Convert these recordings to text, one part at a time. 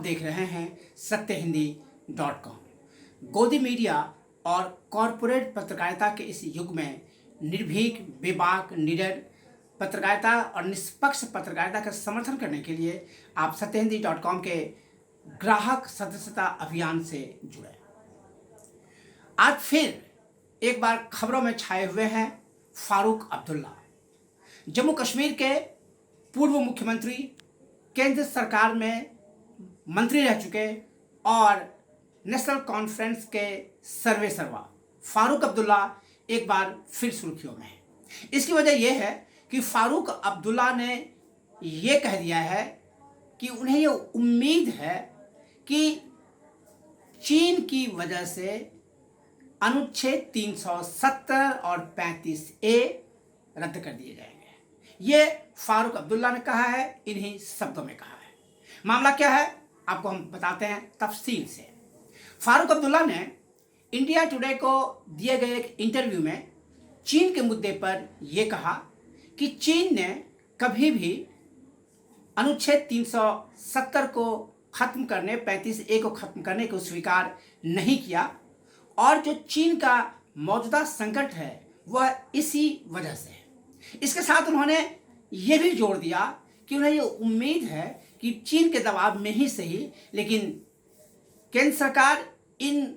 देख रहे हैं सत्य हिंदी .com। गोदी मीडिया और कॉरपोरेट पत्रकारिता के इस युग में निर्भीक, बेबाक, निडर पत्रकारिता और निष्पक्ष पत्रकारिता का समर्थन करने के लिए आप सत्य हिंदी .com के ग्राहक सदस्यता अभियान से जुड़े। आज फिर एक बार खबरों में छाए हुए हैं फारूक अब्दुल्ला, जम्मू कश्मीर के पूर्व मुख्यमंत्री, केंद्र सरकार में मंत्री रह चुके और नेशनल कॉन्फ्रेंस के सर्वे सर्वा फारूक अब्दुल्ला एक बार फिर सुर्खियों में है। इसकी वजह यह है कि फारूक अब्दुल्ला ने ये कह दिया है कि उन्हें ये उम्मीद है कि चीन की वजह से अनुच्छेद 370 और 35A रद्द कर दिए जाएंगे। ये फारूक अब्दुल्ला ने कहा है, इन्हीं शब्दों में कहा है। मामला क्या है आपको हम बताते हैं तफसील से। फारूक अब्दुल्ला ने इंडिया टुडे को दिए गए एक इंटरव्यू में चीन के मुद्दे पर यह कहा कि चीन ने कभी भी अनुच्छेद 370 को खत्म करने, 35A को खत्म करने को स्वीकार नहीं किया और जो चीन का मौजूदा संकट है वह इसी वजह से है। इसके साथ उन्होंने ये भी जोड़ दिया कि उन्हें ये उम्मीद है कि चीन के दबाव में ही सही, लेकिन केंद्र सरकार इन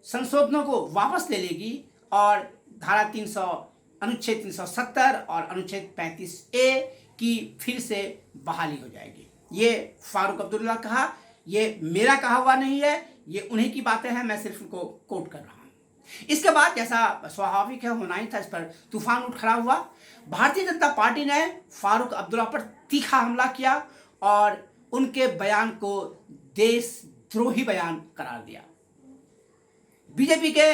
संशोधनों को वापस ले लेगी और अनुच्छेद 370 और अनुच्छेद 35A की फिर से बहाली हो जाएगी। ये फारूक अब्दुल्ला कहा, ये मेरा कहा हुआ नहीं है, ये उन्हीं की बातें हैं, मैं सिर्फ उनको कोट कर रहा हूँ। इसके बाद जैसा स्वाभाविक है, होना ही था, इस पर तूफान उठ खड़ा हुआ। भारतीय जनता पार्टी ने फारूक अब्दुल्ला पर तीखा हमला किया और उनके बयान को देशद्रोही बयान करार दिया। बीजेपी के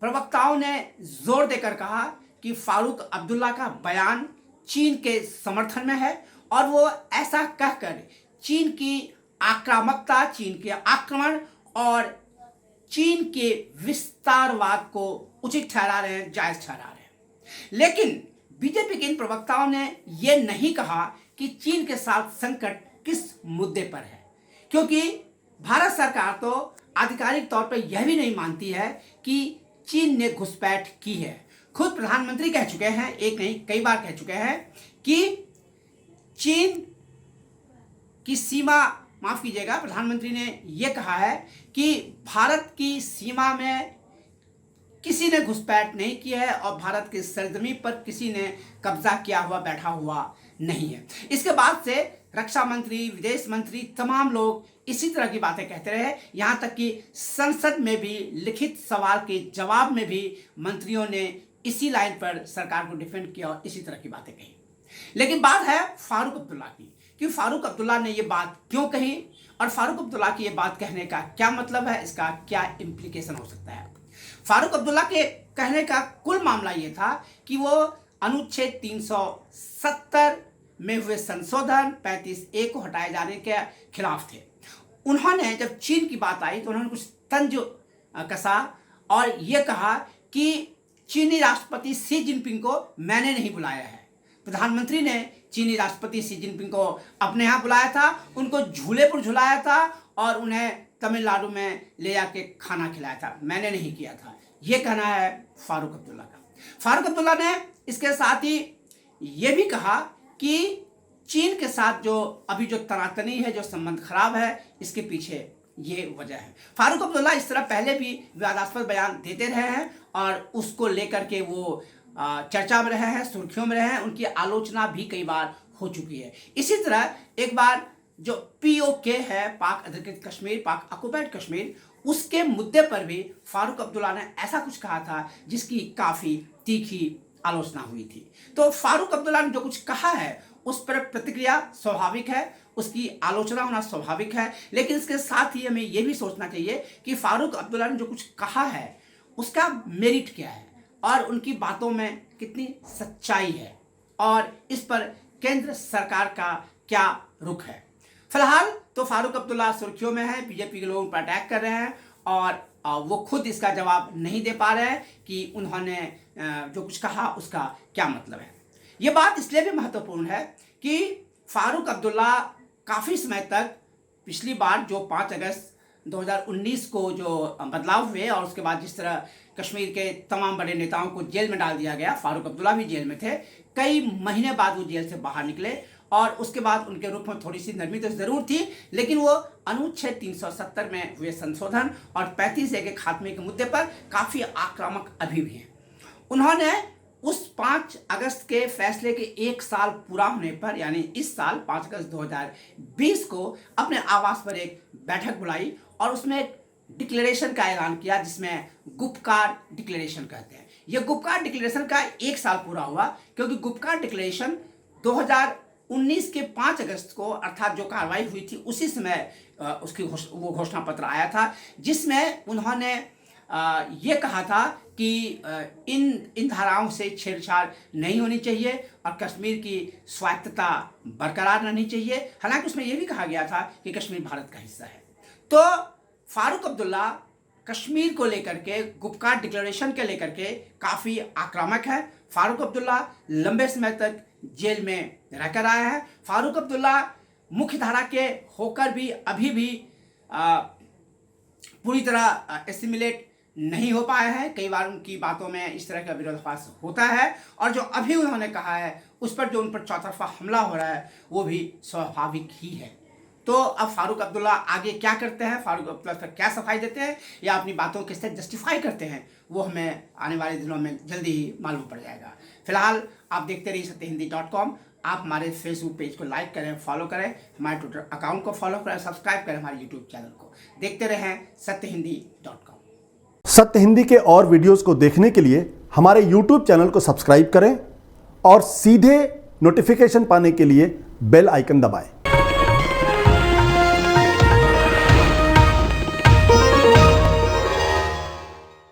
प्रवक्ताओं ने जोर देकर कहा कि फारूक अब्दुल्ला का बयान चीन के समर्थन में है और वो ऐसा कहकर चीन की आक्रामकता, चीन के आक्रमण और चीन के विस्तारवाद को उचित ठहरा रहे हैं, जायज ठहरा रहे हैं। लेकिन बीजेपी के इन प्रवक्ताओं ने यह नहीं कहा कि चीन के साथ संकट किस मुद्दे पर है, क्योंकि भारत सरकार तो आधिकारिक तौर पर यह भी नहीं मानती है कि चीन ने घुसपैठ की है। खुद प्रधानमंत्री कह चुके हैं, एक नहीं कई बार कह चुके हैं कि चीन की सीमा, माफ कीजिएगा, प्रधानमंत्री ने यह कहा है कि भारत की सीमा में किसी ने घुसपैठ नहीं की है और भारत की सरजमीन पर किसी ने कब्जा किया हुआ, बैठा हुआ नहीं है। इसके बाद से रक्षा मंत्री, विदेश मंत्री, तमाम लोग इसी तरह की बातें कहते रहे। यहाँ तक कि संसद में भी लिखित सवाल के जवाब में भी मंत्रियों ने इसी लाइन पर सरकार को डिफेंड किया और इसी तरह की बातें कही। लेकिन बात है फारूक अब्दुल्ला की कि फारूक अब्दुल्ला ने ये बात क्यों कही और फारूक अब्दुल्ला की ये बात कहने का क्या मतलब है, इसका क्या इम्प्लीकेशन हो सकता है। फारूक अब्दुल्ला के कहने का कुल मामला ये था कि वो अनुच्छेद 370 में हुए संशोधन 35A को हटाए जाने के खिलाफ थे। उन्होंने जब चीन की बात आई तो उन्होंने कुछ तंज कसा और ये कहा कि चीनी राष्ट्रपति शी जिनपिंग को मैंने नहीं बुलाया है। प्रधानमंत्री ने चीनी राष्ट्रपति शी जिनपिंग को अपने यहाँ बुलाया था, उनको झूले पर झुलाया था और उन्हें तमिलनाडु में ले जाके खाना खिलाया था, मैंने नहीं किया था। ये कहना है फारूक अब्दुल्ला का। फारूक अब्दुल्ला ने इसके साथ ही ये भी कहा कि चीन के साथ जो अभी जो तनातनी है, जो संबंध खराब है, इसके पीछे ये वजह है। फारूक अब्दुल्ला इस तरह पहले भी विवादास्पद बयान देते रहे हैं और उसको लेकर के वो चर्चा में रहे हैं, सुर्खियों में रहे हैं, उनकी आलोचना भी कई बार हो चुकी है। इसी तरह एक बार जो POK है, पाक अधिकृत कश्मीर, पाक ऑक्युपाइड कश्मीर, उसके मुद्दे पर भी फारूक अब्दुल्ला ने ऐसा कुछ कहा था जिसकी काफ़ी तीखी आलोचना हुई थी। तो फारूक अब्दुल्ला ने जो कुछ कहा है उस पर प्रतिक्रिया स्वाभाविक है, उसकी आलोचना होना स्वाभाविक है, लेकिन इसके साथ ही हमें यह भी सोचना चाहिए कि फारूक अब्दुल्ला ने जो कुछ कहा है उसका मेरिट क्या है और उनकी बातों में कितनी सच्चाई है और इस पर केंद्र सरकार का क्या रुख है। फिलहाल तो फारूक अब्दुल्ला सुर्खियों में है, बीजेपी के लोगों पर अटैक कर रहे हैं और वो खुद इसका जवाब नहीं दे पा रहे हैं कि उन्होंने जो कुछ कहा उसका क्या मतलब है। ये बात इसलिए भी महत्वपूर्ण है कि फारूक अब्दुल्ला काफ़ी समय तक पिछली बार जो 5 अगस्त 2019 को जो बदलाव हुए और उसके बाद जिस तरह कश्मीर के तमाम बड़े नेताओं को जेल में डाल दिया गया, फारूक अब्दुल्ला भी जेल में थे, कई महीने बाद वो जेल से बाहर निकले और उसके बाद उनके रूप में थोड़ी सी नरमी तो जरूर थी, लेकिन वो अनुच्छेद 370 में हुए संशोधन और 35A के खात्मे के मुद्दे पर काफ़ी आक्रामक अभी भी हैं। उन्होंने उस 5 अगस्त के फैसले के 1 साल पूरा होने पर, यानी इस साल 5 अगस्त 2020 को अपने आवास पर एक बैठक बुलाई और उसमें एक डिक्लेरेशन का ऐलान किया जिसमें गुपकार डिक्लेरेशन कहते हैं। यह गुपकार डिक्लेरेशन का 1 साल पूरा हुआ क्योंकि गुपकार डिक्लेरेशन 2019 के 5 अगस्त को, अर्थात जो कार्रवाई हुई थी उसी समय उसकी वो घोषणा पत्र आया था जिसमें उन्होंने ये कहा था कि इन धाराओं से छेड़छाड़ नहीं होनी चाहिए और कश्मीर की स्वायत्तता बरकरार रहनी चाहिए। हालांकि उसमें यह भी कहा गया था कि कश्मीर भारत का हिस्सा है। तो फारूक अब्दुल्ला कश्मीर को लेकर के, गुपकार डिक्लेरेशन के लेकर के काफ़ी आक्रामक है। फारूक अब्दुल्ला लंबे समय तक जेल में रहकर आया है। फारूक अब्दुल्ला मुख्य धारा के होकर भी अभी भी पूरी तरह एसिमिलेट नहीं हो पाया है। कई बार उनकी बातों में इस तरह का विरोधाभास होता है और जो अभी उन्होंने कहा है उस पर जो उन पर चौतरफा हमला हो रहा है वो भी स्वाभाविक ही है। तो अब फारूक अब्दुल्ला आगे क्या करते हैं, फारूक अब्दुल्ला पर क्या सफाई देते हैं या अपनी बातों के साथ जस्टिफाई करते हैं, वो हमें आने वाले दिनों में जल्दी ही मालूम पड़ जाएगा। फिलहाल आप देखते रहिए सत्यहिंदी.com। आप हमारे फेसबुक पेज को लाइक करें, फॉलो करें, हमारे ट्विटर अकाउंट को फॉलो करें, सब्सक्राइब करें हमारे यूट्यूब चैनल को। देखते रहें सत्यहिंदी.com। सत्य हिंदी के और वीडियोस को देखने के लिए हमारे YouTube चैनल को सब्सक्राइब करें और सीधे नोटिफिकेशन पाने के लिए बेल आइकन दबाएं।